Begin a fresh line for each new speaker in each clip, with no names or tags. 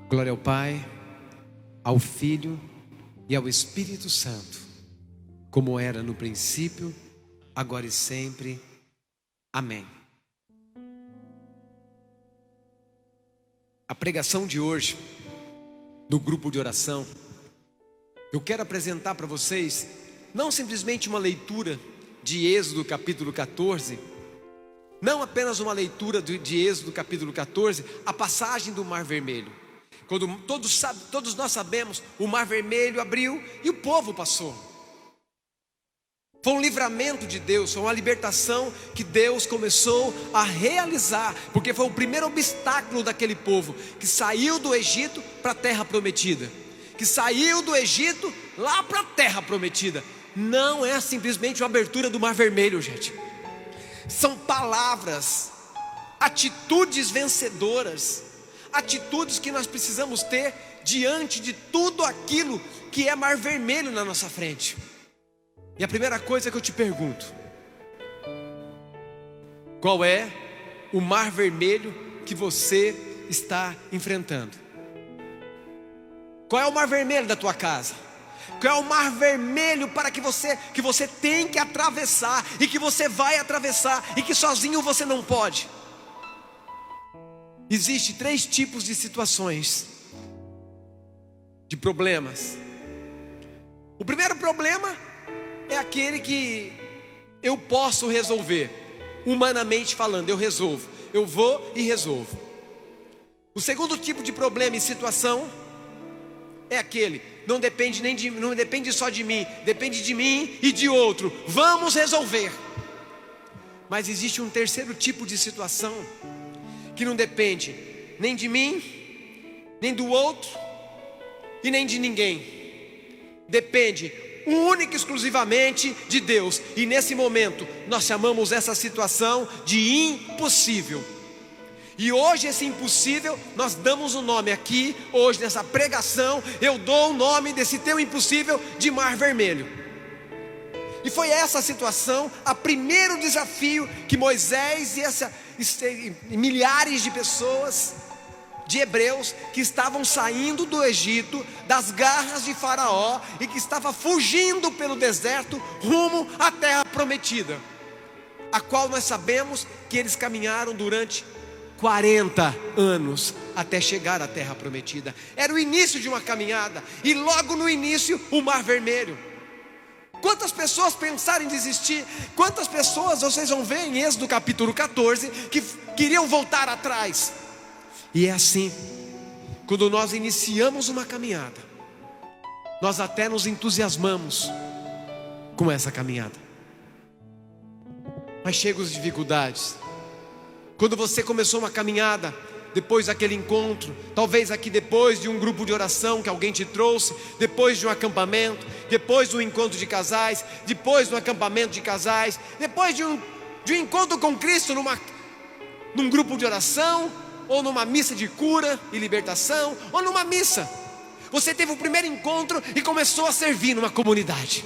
Glória ao Pai, ao Filho e ao Espírito Santo, como era no princípio, agora e sempre. Amém. A pregação de hoje, do grupo de oração, eu quero apresentar para vocês, não simplesmente uma leitura de Êxodo capítulo 14, não apenas uma leitura de Êxodo capítulo 14, a passagem do Mar Vermelho. Quando todos nós sabemos, o Mar Vermelho abriu e o povo passou. Foi um livramento de Deus, foi uma libertação que Deus começou a realizar, porque foi o primeiro obstáculo daquele povo que saiu do Egito para a terra prometida, que saiu do Egito lá para a terra prometida. Não é simplesmente uma abertura do Mar Vermelho, gente. São palavras, atitudes vencedoras, atitudes que nós precisamos ter diante de tudo aquilo que é mar vermelho na nossa frente. E a primeira coisa que eu te pergunto: qual é o mar vermelho que você está enfrentando? Qual é o mar vermelho da tua casa? Qual é o mar vermelho para que você tem que atravessar, e que você vai atravessar, e que sozinho você não pode? Existem 3 tipos de situações, de problemas. O primeiro problema é aquele que eu posso resolver, humanamente falando, eu resolvo, eu vou e resolvo. O segundo tipo de problema e situação é aquele, não depende só de mim, depende de mim e de outro, vamos resolver. Mas existe um terceiro tipo de situação, que não depende nem de mim, nem do outro e nem de ninguém. Depende única e exclusivamente de Deus. E nesse momento nós chamamos essa situação de impossível. E hoje esse impossível, nós damos o nome aqui, hoje nessa pregação, eu dou o nome desse teu impossível de Mar Vermelho. E foi essa situação, o primeiro desafio que Moisés e milhares de pessoas, de hebreus, que estavam saindo do Egito, das garras de Faraó, e que estava fugindo pelo deserto, rumo à terra prometida, a qual nós sabemos que eles caminharam durante 40 anos, até chegar à terra prometida. Era o início de uma caminhada, e logo no início, o Mar Vermelho. Quantas pessoas pensaram em desistir? Quantas pessoas vocês vão ver em Êxodo capítulo 14 que queriam voltar atrás? E é assim, quando nós iniciamos uma caminhada, nós até nos entusiasmamos com essa caminhada, mas chegam as dificuldades. Quando você começou uma caminhada, depois daquele encontro, talvez aqui depois de um grupo de oração que alguém te trouxe, depois de um acampamento, depois do encontro de casais, depois do acampamento de casais, depois de um encontro com Cristo num grupo de oração, ou numa missa de cura e libertação, ou numa missa, você teve o primeiro encontro e começou a servir numa comunidade.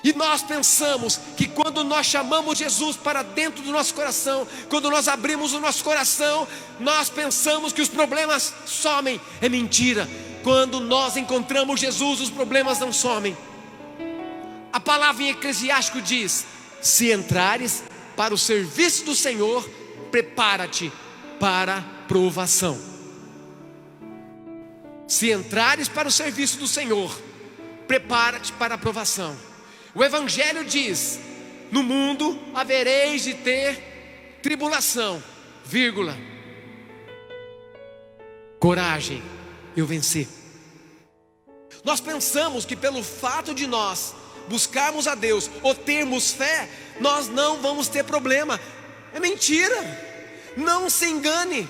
E nós pensamos que quando nós chamamos Jesus para dentro do nosso coração, quando nós abrimos o nosso coração, nós pensamos que os problemas somem. É mentira. Quando nós encontramos Jesus, os problemas não somem. A palavra em Eclesiástico diz: se entrares para o serviço do Senhor, prepara-te para a provação. Se entrares para o serviço do Senhor, prepara-te para a provação. O Evangelho diz: no mundo havereis de ter tribulação, vírgula, coragem, eu venci. Nós pensamos que pelo fato de nós buscarmos a Deus ou termos fé, nós não vamos ter problema. É mentira, não se engane.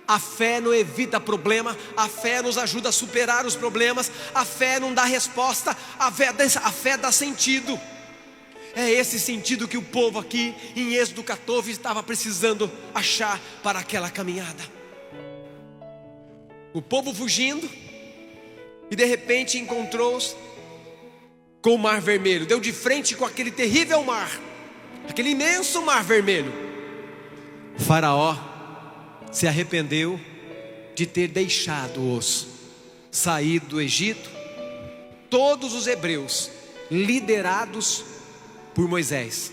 A fé não evita problema, a fé nos ajuda a superar os problemas, a fé não dá resposta, a fé dá sentido. É esse sentido que o povo aqui em Êxodo 14 estava precisando achar para aquela caminhada. O povo fugindo, e de repente encontrou-se com o Mar Vermelho, deu de frente com aquele terrível mar, aquele imenso Mar Vermelho. Faraó se arrependeu de ter deixado-os sair do Egito, todos os hebreus, liderados por Moisés.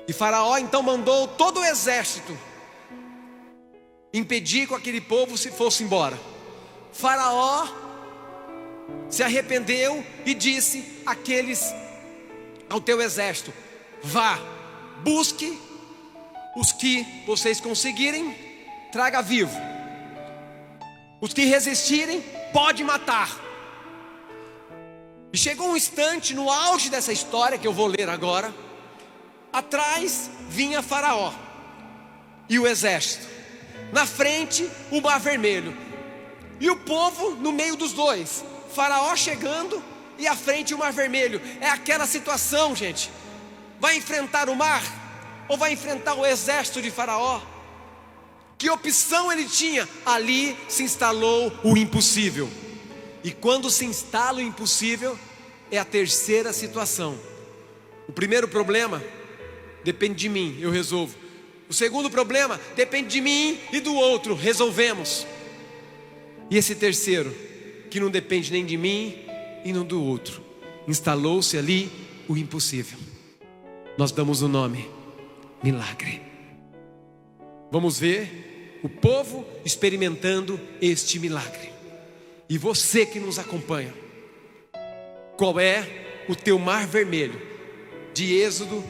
E Faraó então mandou todo o exército impedir que aquele povo se fosse embora. Faraó se arrependeu e disse ao teu exército: vá, busque os que vocês conseguirem, traga vivo. Os que resistirem, pode matar. E chegou um instante no auge dessa história que eu vou ler agora. Atrás vinha Faraó e o exército, na frente o Mar Vermelho, e o povo no meio dos dois. Faraó chegando e à frente o Mar Vermelho. É aquela situação, gente. Vai enfrentar o mar ou vai enfrentar o exército de Faraó? Que opção ele tinha? Ali se instalou o impossível. E quando se instala o impossível, é a terceira situação. O primeiro problema depende de mim, eu resolvo. O segundo problema depende de mim e do outro, resolvemos. E esse terceiro, que não depende nem de mim e nem do outro, instalou-se ali o impossível. Nós damos o nome milagre. Vamos ver o povo experimentando este milagre. E você que nos acompanha, qual é o teu mar vermelho? De Êxodo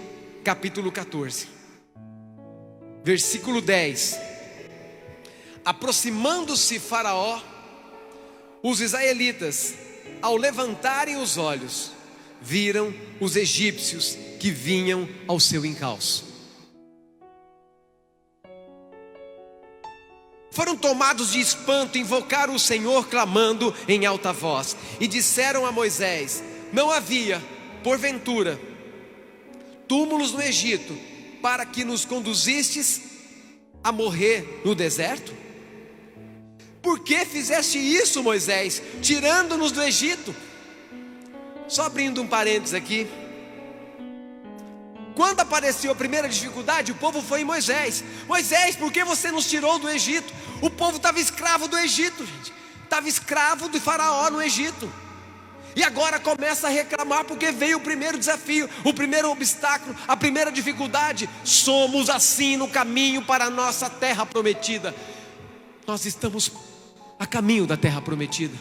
capítulo 14, versículo 10. Aproximando-se Faraó, os israelitas, ao levantarem os olhos, viram os egípcios que vinham ao seu encalço. Foram tomados de espanto, invocaram o Senhor clamando em alta voz, e disseram a Moisés: não havia, porventura, túmulos no Egito, para que nos conduzistes a morrer no deserto? Por que fizeste isso, Moisés, tirando-nos do Egito? Só abrindo um parênteses aqui. Quando apareceu a primeira dificuldade, o povo foi em Moisés: Moisés, por que você nos tirou do Egito? O povo estava escravo do Egito, gente. Estava escravo de Faraó no Egito. E agora começa a reclamar porque veio o primeiro desafio, o primeiro obstáculo, a primeira dificuldade. Somos assim no caminho para a nossa terra prometida. Nós estamos a caminho da terra prometida,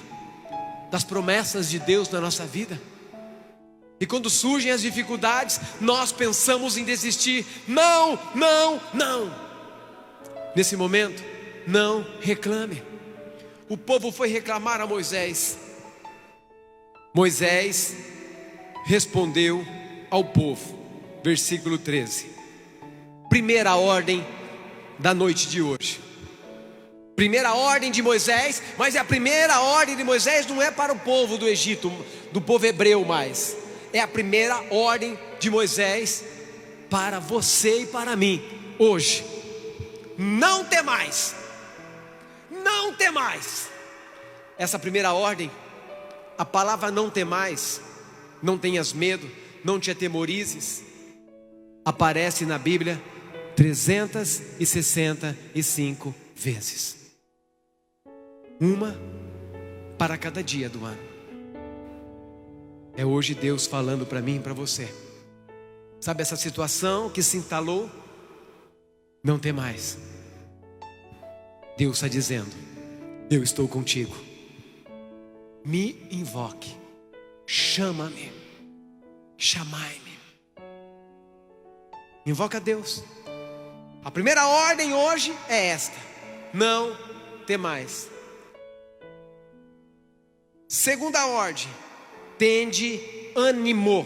das promessas de Deus na nossa vida. E quando surgem as dificuldades, nós pensamos em desistir. Não, não, não. Nesse momento, não reclame. O povo foi reclamar a Moisés. Moisés respondeu ao povo, versículo 13. Primeira ordem da noite de hoje. Primeira ordem de Moisés, mas a primeira ordem de Moisés não é para o povo do Egito, do povo hebreu mais. É a primeira ordem de Moisés para você e para mim hoje. Não temais. Não temais. Essa primeira ordem, a palavra não temais, não tenhas medo, não te atemorizes, aparece na Bíblia 365 vezes. Uma para cada dia do ano. É hoje Deus falando para mim e para você. Sabe essa situação que se instalou? Não tem mais. Deus está dizendo: eu estou contigo. Me invoque, chama-me, chamai-me. Invoca Deus. A primeira ordem hoje é esta: não temais. Segunda ordem: tende ânimo.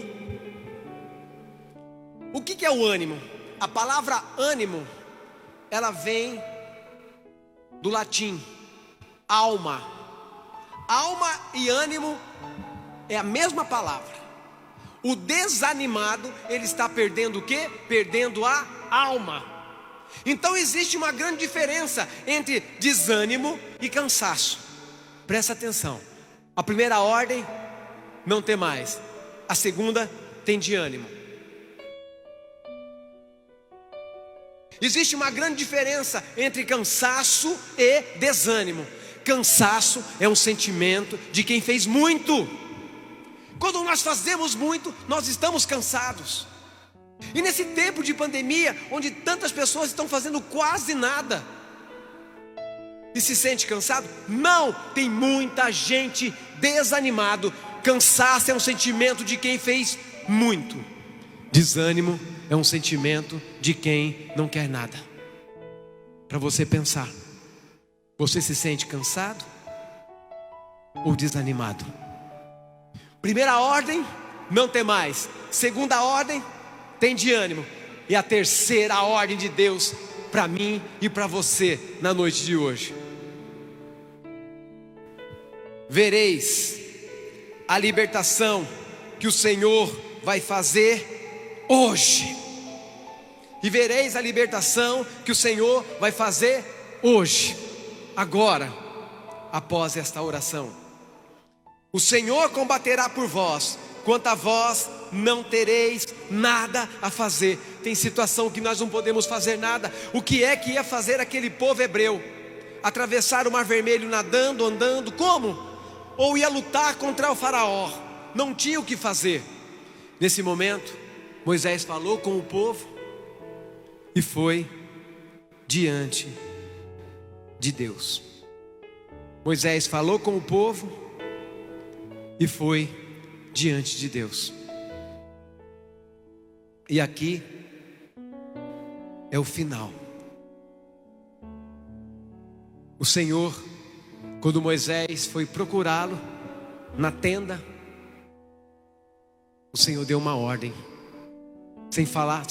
O que é o ânimo? A palavra ânimo, ela vem do latim alma. Alma e ânimo é a mesma palavra. O desanimado, ele está perdendo o quê? Perdendo a alma. Então existe uma grande diferença entre desânimo e cansaço. Presta atenção. A primeira ordem, não tem mais. A segunda, tem de ânimo. Existe uma grande diferença entre cansaço e desânimo. Cansaço é um sentimento de quem fez muito. Quando nós fazemos muito, nós estamos cansados. E nesse tempo de pandemia, onde tantas pessoas estão fazendo quase nada, e se sente cansado? Não, tem muita gente desanimado. Cansaço é um sentimento de quem fez muito. Desânimo é um sentimento de quem não quer nada. Para você pensar, você se sente cansado ou desanimado? Primeira ordem, não tem mais. Segunda ordem, tem de ânimo. E a terceira ordem de Deus para mim e para você na noite de hoje: vereis a libertação que o Senhor vai fazer hoje. E vereis a libertação que o Senhor vai fazer hoje, agora, após esta oração. O Senhor combaterá por vós, quanto a vós não tereis nada a fazer. Tem situação que nós não podemos fazer nada. O que é que ia fazer aquele povo hebreu? Atravessar o Mar Vermelho nadando, andando, como? Ou ia lutar contra o faraó? Não tinha o que fazer. Nesse momento, Moisés falou com o povo e foi diante de Deus. Moisés falou com o povo e foi diante de Deus. E aqui é o final. O Senhor, quando Moisés foi procurá-lo na tenda, o Senhor deu uma ordem, sem falar,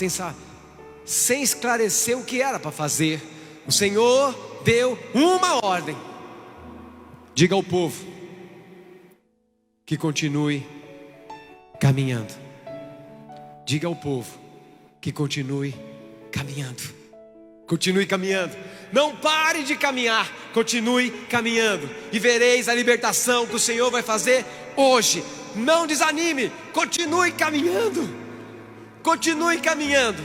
sem esclarecer o que era para fazer. O Senhor deu uma ordem: diga ao povo que continue caminhando. Diga ao povo que continue caminhando. Continue caminhando. Não pare de caminhar. Continue caminhando. E vereis a libertação que o Senhor vai fazer hoje. Não desanime. Continue caminhando. Continue caminhando.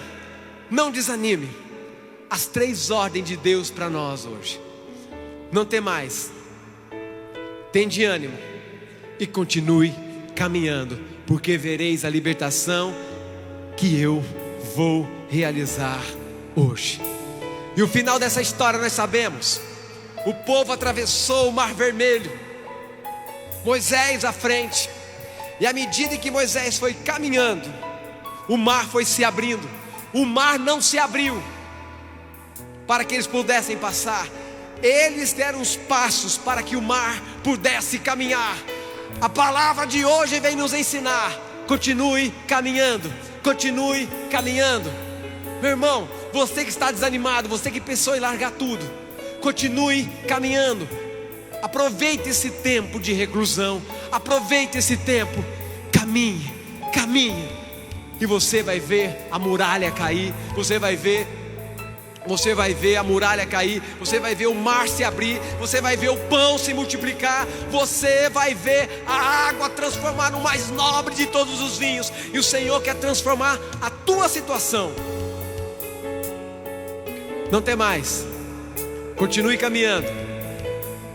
Não desanime. As 3 ordens de Deus para nós hoje: não tem mais. Tem de ânimo. E continue caminhando, porque vereis a libertação que eu vou realizar hoje. E o final dessa história nós sabemos. O povo atravessou o Mar Vermelho, Moisés à frente. E à medida que Moisés foi caminhando, o mar foi se abrindo. O mar não se abriu para que eles pudessem passar. Eles deram os passos para que o mar pudesse caminhar. A palavra de hoje vem nos ensinar: continue caminhando, continue caminhando. Meu irmão, você que está desanimado, você que pensou em largar tudo, continue caminhando. Aproveite esse tempo de reclusão, aproveite esse tempo, caminhe, caminhe. E você vai ver a muralha cair, você vai ver a muralha cair, você vai ver o mar se abrir, você vai ver o pão se multiplicar, você vai ver a água transformar no mais nobre de todos os vinhos. E o Senhor quer transformar a tua situação. Não tem mais. Continue caminhando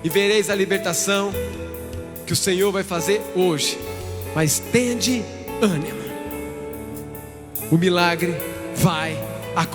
e vereis a libertação que o Senhor vai fazer hoje. Mas tende ânimo. O milagre vai